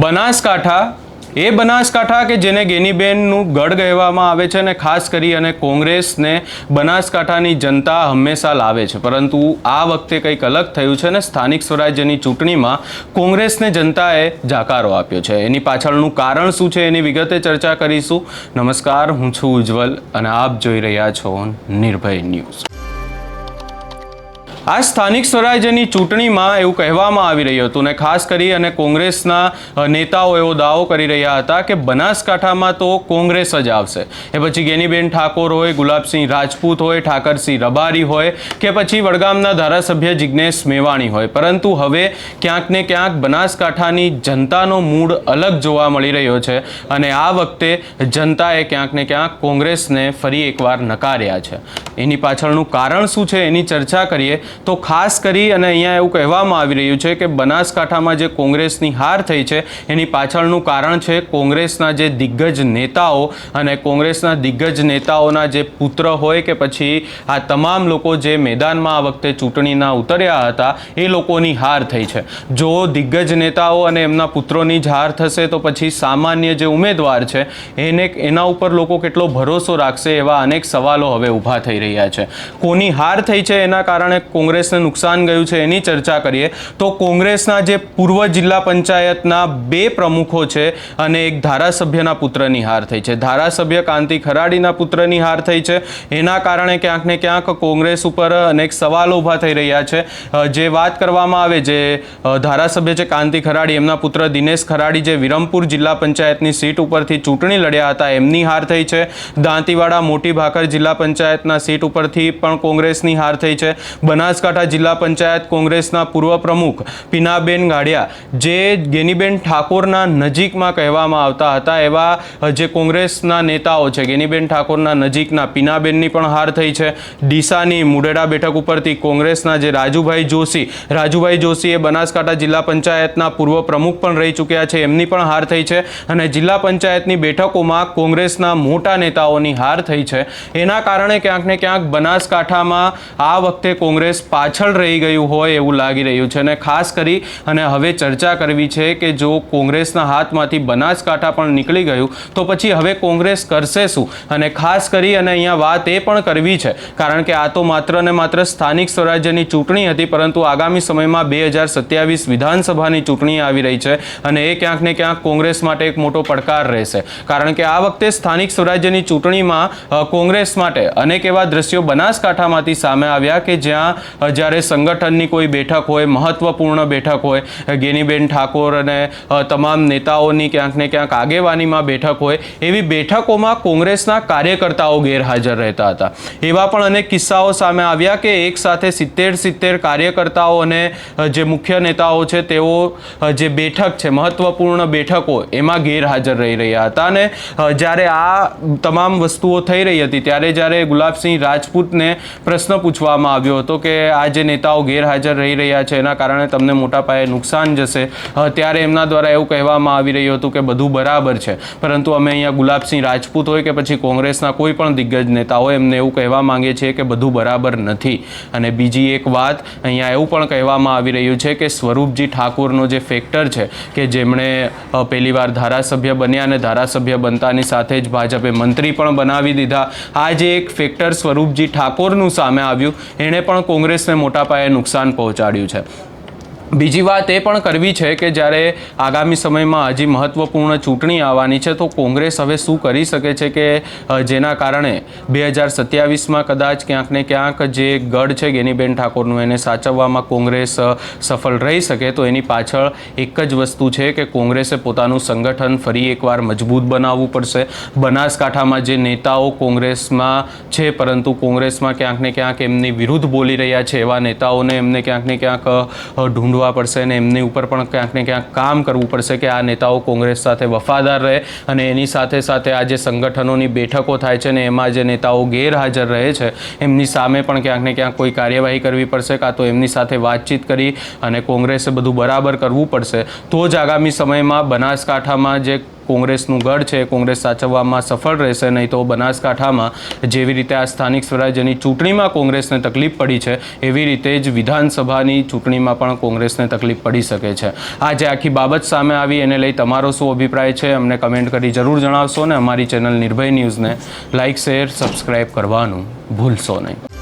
બનાસકાંઠા કે જેને ગેનીબેનનું ગઢ કહેવામાં આવે છે, અને ખાસ કરી અને કોંગ્રેસને બનાસકાંઠાની જનતા હંમેશા લાવે છે, પરંતુ આ વખતે કંઈક અલગ થયું છે. અને સ્થાનિક સ્વરાજ્યની ચૂંટણીમાં કોંગ્રેસને જનતાએ જાકારો આપ્યો છે. એની પાછળનું કારણ શું છે એની વિગતે ચર્ચા કરીશું. નમસ્કાર, હું છું ઉજ્જવલ અને આપ જોઈ રહ્યા છો નિર્ભય ન્યૂઝ. આ સ્થાનિક સ્વરાજ્યની ચૂંટણીમાં એવું કહેવામાં આવી રહ્યું હતું, ને ખાસ કરી અને કોંગ્રેસના નેતાઓ એવો દાવો કરી રહ્યા હતા કે બનાસકાંઠામાં તો કોંગ્રેસ જ આવશે. એ પછી ગેનીબેન ઠાકોર હોય, ગુલાબસિંહ રાજપૂત હોય, ઠાકરસિંહ રબારી હોય કે પછી વડગામના ધારાસભ્ય જિજ્ઞેશ મેવાણી હોય. પરંતુ હવે ક્યાંક ને ક્યાંક બનાસકાંઠાની જનતાનો મૂડ અલગ જોવા મળી રહ્યો છે, અને આ વખતે જનતાએ ક્યાંક ને ક્યાંક કોંગ્રેસને ફરી એકવાર નકાર્યા છે. એની પાછળનું કારણ શું છે એની ચર્ચા કરીએ તો ખાસ કરી અને અહીંયા એવું કહેવામાં આવી રહ્યું છે કે બનાસકાંઠામાં જે કોંગ્રેસની હાર થઈ છે એની પાછળનું કારણ છે કોંગ્રેસના જે દિગ્ગજ નેતાઓ અને કોંગ્રેસના દિગ્ગજ નેતાઓના જે પુત્ર હોય કે પછી આ તમામ લોકો જે મેદાનમાં આ વખતે ચૂંટણીના ઉતર્યા હતા એ લોકોની હાર થઈ છે. જો દિગ્ગજ નેતાઓ અને એમના પુત્રોની જ હાર થશે તો પછી સામાન્ય જે ઉમેદવાર છે એના ઉપર લોકો કેટલો ભરોસો રાખશે એવા અનેક સવાલો હવે ઊભા થઈ રહ્યા છે. કોની હાર થઈ છે એના કારણે કોંગ્રેસને નુકસાન ગયું છે એની ચર્ચા કરીએ તો કોંગ્રેસના જે પૂર્વ જિલ્લા પંચાયતના 2 પ્રમુખો છે અને એક ધારાસભ્યના પુત્રની હાર થઈ છે. ધારાસભ્ય કાંતિ ખરાડીના પુત્રની હાર થઈ છે. એના કારણે ક્યાંક ને ક્યાંક કોંગ્રેસ ઉપર અનેક સવાલો ઊભા થઈ રહ્યા છે. જે વાત કરવામાં આવે, જે ધારાસભ્ય છે કાંતિ ખરાડી, એમના પુત્ર દિનેશ ખરાડી જે વિરમપુર જિલ્લા પંચાયતની સીટ ઉપરથી ચૂંટણી લડ્યા હતા એમની હાર થઈ છે. દાંતીવાડા મોટી ભાખર જિલ્લા પંચાયતના સીટ ઉપરથી પણ કોંગ્રેસની હાર થઈ છે. બનાસકાંઠા જિલ્લા પંચાયત કોંગ્રેસના પૂર્વ પ્રમુખ પીનાબેન ગાડિયા જે ગેનીબેન ઠાકોરના નજીકમાં કહેવામાં આવતા હતા એવા જે કોંગ્રેસના નેતાઓ છે, ગેનીબેન ઠાકોરના નજીકના પીનાબેનની પણ હાર થઈ છે. ડીસાની મુઢેડા બેઠક ઉપરથી કોંગ્રેસના જે રાજુભાઈ જોશી એ બનાસકાંઠા જિલ્લા પંચાયતના પૂર્વ પ્રમુખ પણ રહી ચૂક્યા છે, એમની પણ હાર થઈ છે. અને જિલ્લા પંચાયતની બેઠકોમાં કોંગ્રેસના મોટા નેતાઓની હાર થઈ છે. એના કારણે ક્યાંક ને ક્યાંક બનાસકાંઠામાં આ વખતે કોંગ્રેસ પાછળ રહી ગયું હોય એવું લાગી રહ્યું છે. અને ખાસ કરી અને હવે ચર્ચા કરવી છે કે જો કોંગ્રેસના હાથમાંથી બનાસકાંઠા પણ નીકળી ગયું તો પછી હવે કોંગ્રેસ કરશે શું. અને ખાસ કરી અને અહીંયા વાત એ પણ કરવી છે, કારણ કે આ તો માત્ર ને માત્ર સ્થાનિક સ્વરાજ્યની ચૂંટણી હતી, પરંતુ આગામી સમયમાં 2027 વિધાનસભાની ચૂંટણી આવી રહી છે અને એ ક્યાંક ને ક્યાંક કોંગ્રેસ માટે એક મોટો પડકાર રહેશે. કારણ કે આ વખતે સ્થાનિક સ્વરાજ્યની ચૂંટણીમાં કોંગ્રેસ માટે અનેક એવા દ્રશ્યો બનાસકાંઠામાંથી સામે આવ્યા કે જ્યાં જ્યારે સંગઠનની કોઈ બેઠક હોય, મહત્વપૂર્ણ બેઠક હોય, ગેનીબેન ઠાકોર અને તમામ નેતાઓની ક્યાંક ને ક્યાંક આગેવાનીમાં બેઠક હોય, એવી બેઠકોમાં કોંગ્રેસના કાર્યકર્તાઓ ગેરહાજર રહેતા હતા. એવા પણ અનેક કિસ્સાઓ સામે આવ્યા કે એક સાથે 70 કાર્યકર્તાઓ અને જે મુખ્ય નેતાઓ છે તેઓ જે બેઠક છે, મહત્વપૂર્ણ બેઠકો, એમાં ગેરહાજર રહી રહ્યા હતા. અને જ્યારે આ તમામ વસ્તુઓ થઈ રહી હતી ત્યારે જ્યારે ગુલાબસિંહ રાજપૂતને પ્રશ્ન પૂછવામાં આવ્યો હતો કે આ જે નેતાઓ ગેરહાજર રહી રહ્યા છે એના કારણે તમને મોટા પાયે નુકસાન જશે, ત્યારે એમના દ્વારા એવું કહેવામાં આવી રહ્યું હતું કે બધું બરાબર છે, પરંતુ અમે અહીંયા ગુલાબસિંહ રાજપૂત હોય કે પછી કોંગ્રેસના કોઈ પણ દિગ્ગજ નેતા હોય એમને એવું કહેવા માંગીએ છીએ કે બધું બરાબર નથી. અને બીજી એક વાત અહીંયા એવું પણ કહેવામાં આવી રહ્યું છે કે સ્વરૂપજી ઠાકોરનો જે ફેક્ટર છે કે જેમણે પહેલીવાર ધારાસભ્ય બન્યા અને ધારાસભ્ય બનતાની સાથે જ ભાજપે મંત્રી પણ બનાવી દીધા, આ જે એક ફેક્ટર સ્વરૂપજી ઠાકોરનું સામે આવ્યું એણે પણ કોંગ્રેસને મોટા પાયે નુકસાન પહોંચાડ્યું છે. બીજી વાત એ પણ કરવી છે કે જ્યારે આગામી સમયમાં હજી મહત્વપૂર્ણ ચૂંટણી આવવાની છે તો કોંગ્રેસ હવે શું કરી શકે છે કે જેના કારણે 2027માં કદાચ ક્યાંક ને ક્યાંક જે ગઢ છે ગેનીબેન ઠાકોરનું એને સાચવવામાં કોંગ્રેસ સફળ રહી શકે. તો એની પાછળ એક જ વસ્તુ છે કે કોંગ્રેસે પોતાનું સંગઠન ફરી એકવાર મજબૂત બનાવવું પડશે. બનાસકાંઠામાં જે નેતાઓ કોંગ્રેસમાં છે પરંતુ કોંગ્રેસમાં ક્યાંક ને ક્યાંક એમની વિરુદ્ધ બોલી રહ્યા છે એવા નેતાઓને એમને ક્યાંક ને ક્યાંક ઢૂંઢવા પડશે અને એમની ઉપર પણ ક્યાંક ને ક્યાંક કામ કરવું પડશે કે આ નેતાઓ કોંગ્રેસ સાથે વફાદાર રહે. અને એની સાથે સાથે આ જે સંગઠનોની બેઠકો થાય છે ને એમાં જે નેતાઓ ગેરહાજર રહે છે એમની સામે પણ ક્યાંક ને ક્યાંક કોઈ કાર્યવાહી કરવી પડશે, કાં તો એમની સાથે વાતચીત કરી અને કોંગ્રેસે બધું બરાબર કરવું પડશે. તો જ આગામી સમયમાં બનાસકાંઠામાં જે કોંગ્રેસનું ગઢ છે કોંગ્રેસ સાચવવામાં સફળ રહેશે, નહીં તો બનાસકાંઠામાં જેવી રીતે આ સ્થાનિક સ્વરાજ્યની ચૂંટણીમાં કોંગ્રેસને તકલીફ પડી છે એવી રીતે જ વિધાનસભાની ચૂંટણીમાં પણ કોંગ્રેસને તકલીફ પડી શકે છે. આજે આખી બાબત સામે આવી, એને લઈ તમારો શું અભિપ્રાય છે અમને કમેન્ટ કરી જરૂર જણાવશો, ને અમારી ચેનલ નિર્ભય ન્યૂઝને લાઇક, શેર, સબસ્ક્રાઇબ કરવાનું ભૂલશો નહીં.